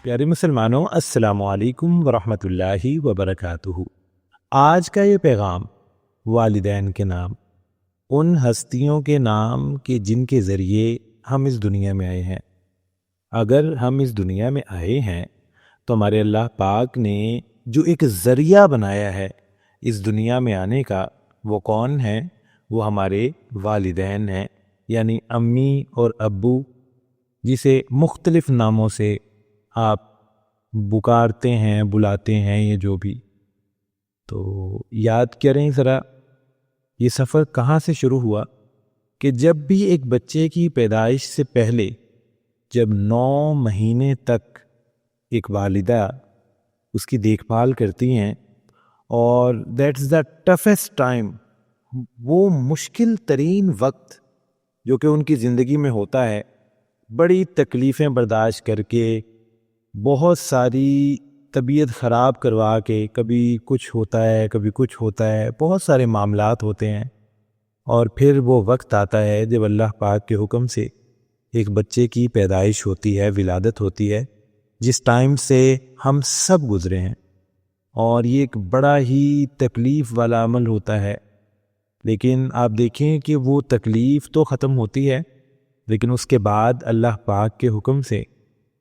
پیارے مسلمانوں، السلام علیکم ورحمۃ اللہ وبرکاتہ۔ آج کا یہ پیغام والدین کے نام، ان ہستیوں کے نام کہ جن کے ذریعے ہم اس دنیا میں آئے ہیں۔ اگر ہم اس دنیا میں آئے ہیں تو ہمارے اللہ پاک نے جو ایک ذریعہ بنایا ہے اس دنیا میں آنے کا، وہ کون ہے؟ وہ ہمارے والدین ہیں، یعنی امی اور ابو، جسے مختلف ناموں سے آپ پکارتے ہیں، بلاتے ہیں، یہ جو بھی۔ تو یاد کریں ذرا، یہ سفر کہاں سے شروع ہوا کہ جب بھی ایک بچے کی پیدائش سے پہلے جب 9 مہینے تک ایک والدہ اس کی دیکھ بھال کرتی ہیں، اور دیٹس دا ٹفسٹ ٹائم، وہ مشکل ترین وقت جو کہ ان کی زندگی میں ہوتا ہے، بڑی تکلیفیں برداشت کر کے، بہت ساری طبیعت خراب کروا کے، کبھی کچھ ہوتا ہے کبھی کچھ ہوتا ہے، بہت سارے معاملات ہوتے ہیں، اور پھر وہ وقت آتا ہے جب اللہ پاک کے حکم سے ایک بچے کی پیدائش ہوتی ہے، ولادت ہوتی ہے، جس ٹائم سے ہم سب گزرے ہیں، اور یہ ایک بڑا ہی تکلیف والا عمل ہوتا ہے۔ لیکن آپ دیکھیں کہ وہ تکلیف تو ختم ہوتی ہے، لیکن اس کے بعد اللہ پاک کے حکم سے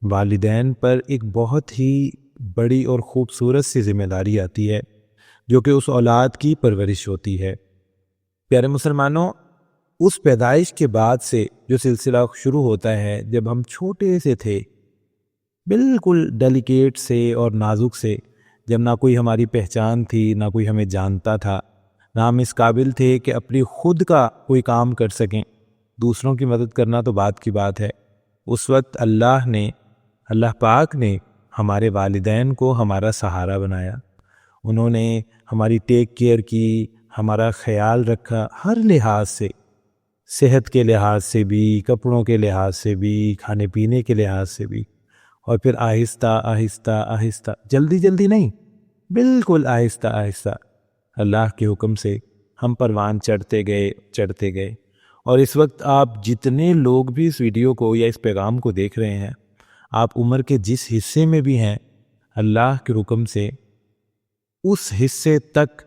والدین پر ایک بہت ہی بڑی اور خوبصورت سی ذمہ داری آتی ہے، جو کہ اس اولاد کی پرورش ہوتی ہے۔ پیارے مسلمانوں، اس پیدائش کے بعد سے جو سلسلہ شروع ہوتا ہے، جب ہم چھوٹے سے تھے، بالکل ڈیلیکیٹ سے اور نازک سے، جب نہ کوئی ہماری پہچان تھی، نہ کوئی ہمیں جانتا تھا، نہ ہم اس قابل تھے کہ اپنی خود کا کوئی کام کر سکیں، دوسروں کی مدد کرنا تو بات کی بات ہے۔ اس وقت اللہ پاک نے ہمارے والدین کو ہمارا سہارا بنایا، انہوں نے ہماری ٹیک کیئر کی، ہمارا خیال رکھا، ہر لحاظ سے، صحت کے لحاظ سے بھی، کپڑوں کے لحاظ سے بھی، کھانے پینے کے لحاظ سے بھی، اور پھر آہستہ آہستہ آہستہ، جلدی جلدی نہیں، بالکل آہستہ آہستہ اللہ کے حکم سے ہم پروان چڑھتے گئے۔ اور اس وقت آپ جتنے لوگ بھی اس ویڈیو کو یا اس پیغام کو دیکھ رہے ہیں، آپ عمر کے جس حصے میں بھی ہیں، اللہ کے حکم سے اس حصے تک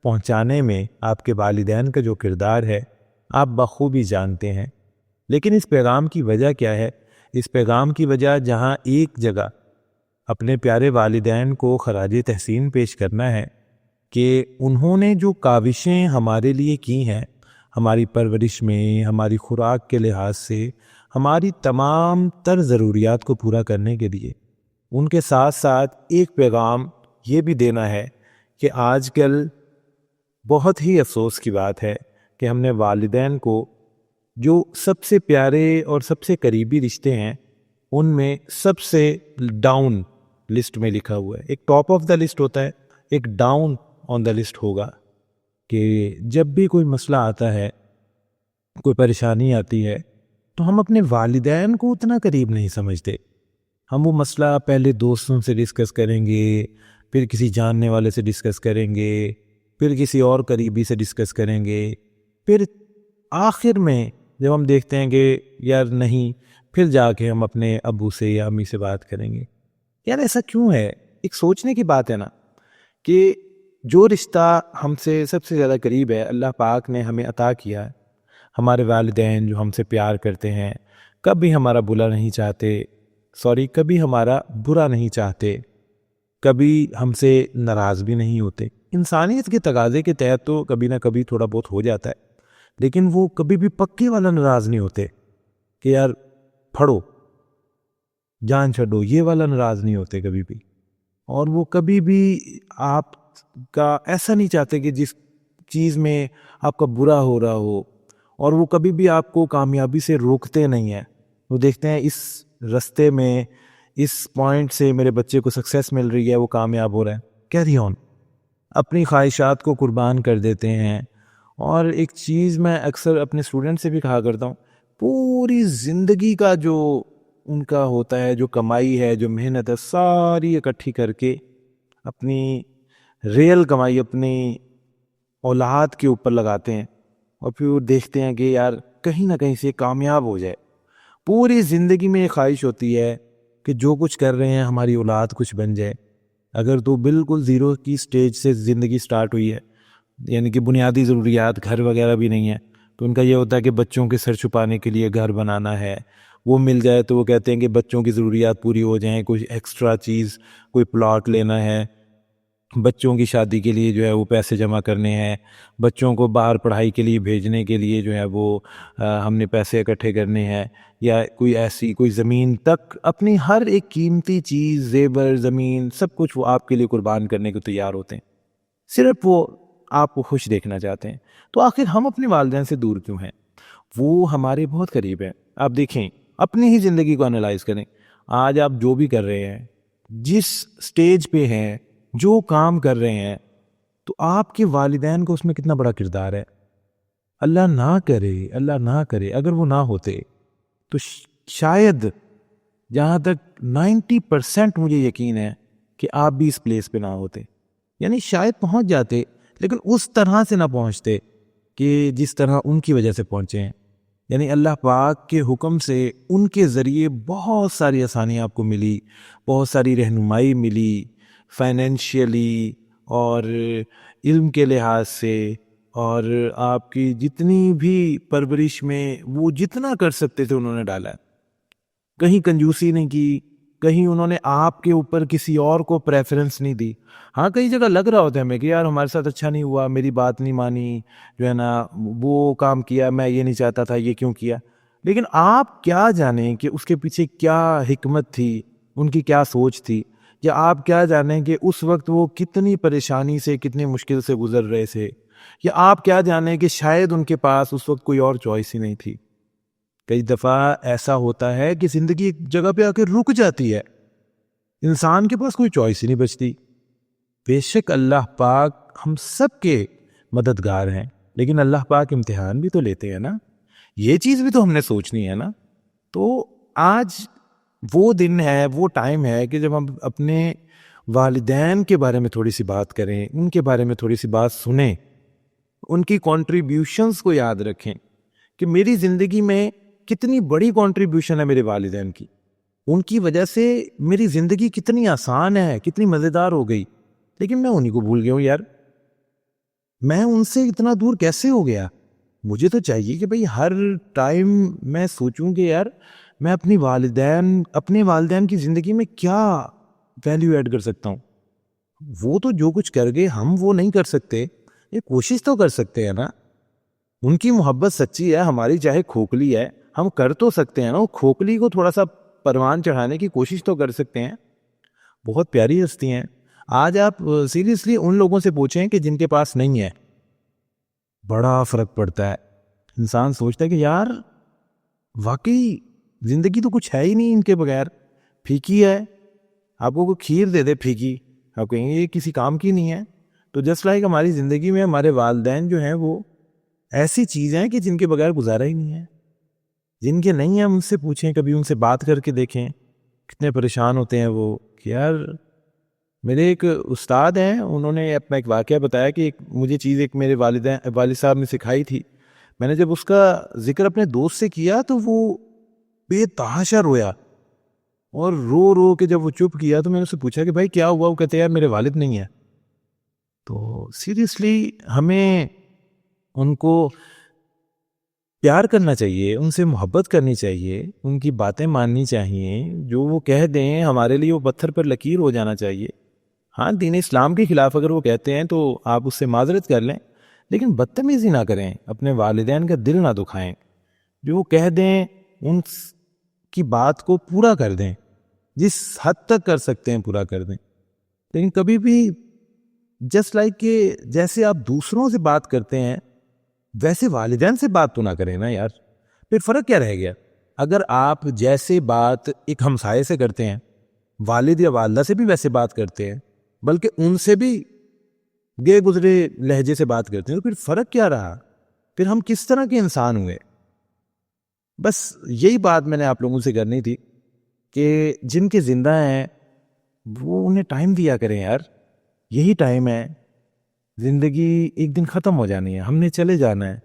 پہنچانے میں آپ کے والدین کا جو کردار ہے، آپ بخوبی جانتے ہیں۔ لیکن اس پیغام کی وجہ کیا ہے؟ اس پیغام کی وجہ جہاں ایک جگہ اپنے پیارے والدین کو خراج تحسین پیش کرنا ہے کہ انہوں نے جو کاوشیں ہمارے لیے کی ہیں، ہماری پرورش میں، ہماری خوراک کے لحاظ سے، ہماری تمام تر ضروریات کو پورا کرنے کے لیے، ان کے ساتھ ساتھ ایک پیغام یہ بھی دینا ہے کہ آج کل بہت ہی افسوس کی بات ہے کہ ہم نے والدین کو جو سب سے پیارے اور سب سے قریبی رشتے ہیں، ان میں سب سے ڈاؤن لسٹ میں لکھا ہوا ہے۔ ایک ٹاپ آف دا لسٹ ہوتا ہے، ایک ڈاؤن آن دا لسٹ ہوگا، کہ جب بھی کوئی مسئلہ آتا ہے، کوئی پریشانی آتی ہے، تو ہم اپنے والدین کو اتنا قریب نہیں سمجھتے۔ ہم وہ مسئلہ پہلے دوستوں سے ڈسکس کریں گے، پھر کسی جاننے والے سے ڈسکس کریں گے، پھر کسی اور قریبی سے ڈسکس کریں گے، پھر آخر میں جب ہم دیکھتے ہیں کہ یار نہیں، پھر جا کے ہم اپنے ابو سے یا امی سے بات کریں گے۔ یار ایسا کیوں ہے؟ ایک سوچنے کی بات ہے نا، کہ جو رشتہ ہم سے سب سے زیادہ قریب ہے، اللہ پاک نے ہمیں عطا کیا ہے، ہمارے والدین جو ہم سے پیار کرتے ہیں، کبھی ہمارا کبھی ہمارا برا نہیں چاہتے، کبھی ہم سے ناراض بھی نہیں ہوتے۔ انسانیت کے تقاضے کے تحت تو کبھی نہ کبھی تھوڑا بہت ہو جاتا ہے، لیکن وہ کبھی بھی پکے والا ناراض نہیں ہوتے کہ یار پھڑو، جان چھڈو، یہ والا ناراض نہیں ہوتے کبھی بھی۔ اور وہ کبھی بھی آپ کا ایسا نہیں چاہتے کہ جس چیز میں آپ کا برا ہو رہا ہو، اور وہ کبھی بھی آپ کو کامیابی سے روکتے نہیں ہیں۔ وہ دیکھتے ہیں اس رستے میں، اس پوائنٹ سے میرے بچے کو سکسیس مل رہی ہے، وہ کامیاب ہو رہا ہے، کیری آن، اپنی خواہشات کو قربان کر دیتے ہیں۔ اور ایک چیز میں اکثر اپنے اسٹوڈنٹ سے بھی کہا کرتا ہوں، پوری زندگی کا جو ان کا ہوتا ہے، جو کمائی ہے، جو محنت ہے، ساری اکٹھی کر کے اپنی ریل کمائی اپنی اولاد کے اوپر لگاتے ہیں، اور پھر وہ دیکھتے ہیں کہ یار کہیں نہ کہیں سے کامیاب ہو جائے۔ پوری زندگی میں یہ خواہش ہوتی ہے کہ جو کچھ کر رہے ہیں ہماری اولاد کچھ بن جائے. اگر تو بالکل زیرو کی سٹیج سے زندگی سٹارٹ ہوئی ہے، یعنی کہ بنیادی ضروریات گھر وغیرہ بھی نہیں ہے، تو ان کا یہ ہوتا ہے کہ بچوں کے سر چھپانے کے لیے گھر بنانا ہے. وہ مل جائے تو وہ کہتے ہیں کہ بچوں کی ضروریات پوری ہو جائیں، کوئی ایکسٹرا چیز، کوئی پلاٹ لینا ہے، بچوں کی شادی کے لیے جو ہے وہ پیسے جمع کرنے ہیں، بچوں کو باہر پڑھائی کے لیے بھیجنے کے لیے جو ہے وہ ہم نے پیسے اکٹھے کرنے ہیں، یا کوئی ایسی کوئی زمین تک اپنی ہر ایک قیمتی چیز، زیور، زمین، سب کچھ وہ آپ کے لیے قربان کرنے کو تیار ہوتے ہیں، صرف وہ آپ کو خوش دیکھنا چاہتے ہیں. تو آخر ہم اپنے والدین سے دور کیوں ہیں؟ وہ ہمارے بہت قریب ہیں. آپ دیکھیں، اپنی ہی زندگی کو انالائز کریں. آج آپ جو بھی کر رہے ہیں، جس سٹیج پہ ہیں، جو کام کر رہے ہیں، تو آپ کے والدین کو اس میں کتنا بڑا کردار ہے. اللہ نہ کرے اگر وہ نہ ہوتے تو شاید، جہاں تک 90% مجھے یقین ہے کہ آپ بھی اس پلیس پہ نہ ہوتے. یعنی شاید پہنچ جاتے، لیکن اس طرح سے نہ پہنچتے کہ جس طرح ان کی وجہ سے پہنچے ہیں. یعنی اللہ پاک کے حکم سے ان کے ذریعے بہت ساری آسانیاں آپ کو ملی، بہت ساری رہنمائی ملی، فائنینشیلی اور علم کے لحاظ سے، اور آپ کی جتنی بھی پرورش میں وہ جتنا کر سکتے تھے انہوں نے ڈالا ہے. کہیں کنجوسی نہیں کی، کہیں انہوں نے آپ کے اوپر کسی اور کو پریفرنس نہیں دی. ہاں کئی جگہ لگ رہا ہوتا ہے ہمیں کہ یار ہمارے ساتھ اچھا نہیں ہوا، میری بات نہیں مانی، جو ہے نا وہ کام کیا، میں یہ نہیں چاہتا تھا، یہ کیوں کیا. لیکن آپ کیا جانیں کہ اس کے پیچھے کیا حکمت تھی، ان کی کیا سوچ تھی، یا آپ کیا جانیں کہ اس وقت وہ کتنی پریشانی سے، کتنی مشکل سے گزر رہے تھے، یا آپ کیا جانیں کہ شاید ان کے پاس اس وقت کوئی اور چوائس ہی نہیں تھی. کئی دفعہ ایسا ہوتا ہے کہ زندگی ایک جگہ پہ آ کے رک جاتی ہے، انسان کے پاس کوئی چوائس ہی نہیں بچتی. بے شک اللہ پاک ہم سب کے مددگار ہیں، لیکن اللہ پاک امتحان بھی تو لیتے ہیں نا، یہ چیز بھی تو ہم نے سوچنی ہے نا. تو آج وہ دن ہے، وہ ٹائم ہے کہ جب ہم اپنے والدین کے بارے میں تھوڑی سی بات کریں، ان کے بارے میں تھوڑی سی بات سنیں، ان کی کنٹریبیوشنز کو یاد رکھیں کہ میری زندگی میں کتنی بڑی کنٹریبیوشن ہے میرے والدین کی. ان کی وجہ سے میری زندگی کتنی آسان ہے، کتنی مزیدار ہو گئی، لیکن میں انہی کو بھول گیا ہوں. یار میں ان سے اتنا دور کیسے ہو گیا؟ مجھے تو چاہیے کہ بھئی ہر ٹائم میں سوچوں کہ یار میں اپنے والدین کی زندگی میں کیا ویلیو ایڈ کر سکتا ہوں. وہ تو جو کچھ کر گئے، ہم وہ نہیں کر سکتے، یہ کوشش تو کر سکتے ہیں نا. ان کی محبت سچی ہے، ہماری چاہے کھوکھلی ہے، ہم کر تو سکتے ہیں نا، وہ کھوکھلی کو تھوڑا سا پروان چڑھانے کی کوشش تو کر سکتے ہیں. بہت پیاری ہستی ہیں. آج آپ سیریسلی ان لوگوں سے پوچھیں کہ جن کے پاس نہیں ہے، بڑا فرق پڑتا ہے. انسان سوچتا ہے کہ یار واقعی زندگی تو کچھ ہے ہی نہیں ان کے بغیر، پھیکی ہے. آپ کو کوئی کھیر دے دے پھیکی، آپ کہیں گے یہ کسی کام کی نہیں ہے. تو جسٹ لائک ہماری زندگی میں ہمارے والدین جو ہیں وہ ایسی چیزیں ہیں کہ جن کے بغیر گزارا ہی نہیں ہے. جن کے نہیں ہیں ان سے پوچھیں، کبھی ان سے بات کر کے دیکھیں کتنے پریشان ہوتے ہیں وہ کہ یار. میرے ایک استاد ہیں، انہوں نے اپنا ایک واقعہ بتایا کہ مجھے چیز ایک میرے والد صاحب نے سکھائی تھی. میں نے جب اس کا ذکر اپنے دوست سے کیا تو وہ بے تحاشا رویا، اور رو رو کے جب وہ چپ کیا تو میں نے اس سے پوچھا کہ بھائی کیا ہوا؟ وہ کہتے ہیں یار میرے والد نہیں ہیں. تو سیریسلی ہمیں ان کو پیار کرنا چاہیے، ان سے محبت کرنی چاہیے، ان کی باتیں ماننی چاہیے. جو وہ کہہ دیں ہمارے لیے وہ پتھر پر لکیر ہو جانا چاہیے. ہاں دین اسلام کے خلاف اگر وہ کہتے ہیں تو آپ اس سے معذرت کر لیں، لیکن بدتمیزی نہ کریں، اپنے والدین کا دل نہ دکھائیں. جو وہ کہہ دیں ان کی بات کو پورا کر دیں، جس حد تک کر سکتے ہیں پورا کر دیں. لیکن کبھی بھی جسٹ لائک کہ جیسے آپ دوسروں سے بات کرتے ہیں ویسے والدین سے بات تو نہ کریں نا یار. پھر فرق کیا رہ گیا؟ اگر آپ جیسے بات ایک ہمسائے سے کرتے ہیں، والد یا والدہ سے بھی ویسے بات کرتے ہیں، بلکہ ان سے بھی گئے گزرے لہجے سے بات کرتے ہیں، تو پھر فرق کیا رہا؟ پھر ہم کس طرح کے انسان ہوئے؟ بس یہی بات میں نے آپ لوگوں سے کرنی تھی کہ جن کے زندہ ہیں وہ انہیں ٹائم دیا کریں یار. یہی ٹائم ہے، زندگی ایک دن ختم ہو جانی ہے، ہم نے چلے جانا ہے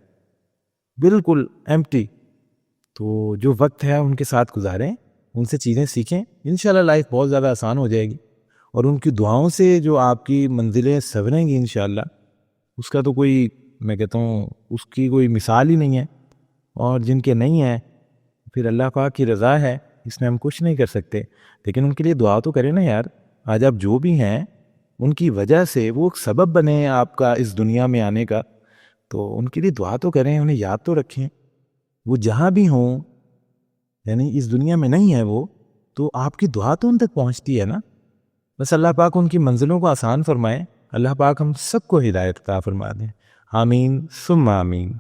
بالکل ایمپٹی. تو جو وقت ہے ان کے ساتھ گزاریں، ان سے چیزیں سیکھیں، انشاءاللہ لائف بہت زیادہ آسان ہو جائے گی، اور ان کی دعاؤں سے جو آپ کی منزلیں سنوریں گی انشاءاللہ، اس کا تو کوئی، میں کہتا ہوں اس کی کوئی مثال ہی نہیں ہے۔ اور جن کے نہیں ہیں پھر اللہ پاک کی رضا ہے، اس میں ہم کچھ نہیں کر سکتے، لیکن ان کے لیے دعا تو کریں نا یار۔ آج آپ جو بھی ہیں ان کی وجہ سے وہ ایک سبب بنے آپ کا اس دنیا میں آنے کا، تو ان کے لیے دعا تو کریں، انہیں یاد تو رکھیں، وہ جہاں بھی ہوں، یعنی اس دنیا میں نہیں ہے وہ، تو آپ کی دعا تو ان تک پہنچتی ہے نا۔ بس اللہ پاک ان کی منزلوں کو آسان فرمائے، اللہ پاک ہم سب کو ہدایت عطا فرما دیں، آمین ثم آمین۔